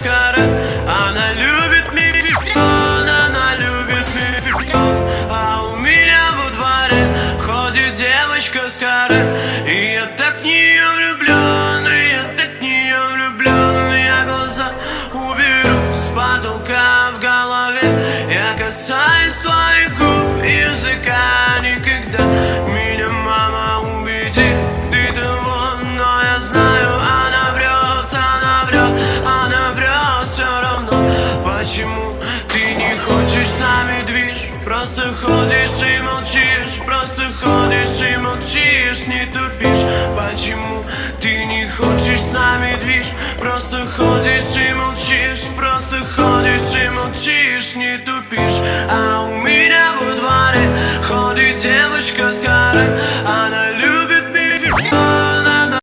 каскара. Она любит миллион, она любит миллион. А у меня во дворе ходит девочка с каре. И я так в нее влюблен, и я так в нее влюблен. Я глаза уберу с потолка в голове. Я касаюсь своих губ, языка никогда. Меня мама убедит, ты того, но я знаю, она врет, она врет, она врет все равно. Почему ты не хочешь с нами движ? Просто ходишь и молчишь, просто ходишь и молчишь, не тупишь. Почему ты не хочешь с нами движ? Просто ходишь и молчишь, просто ходишь и молчишь, не тупишь.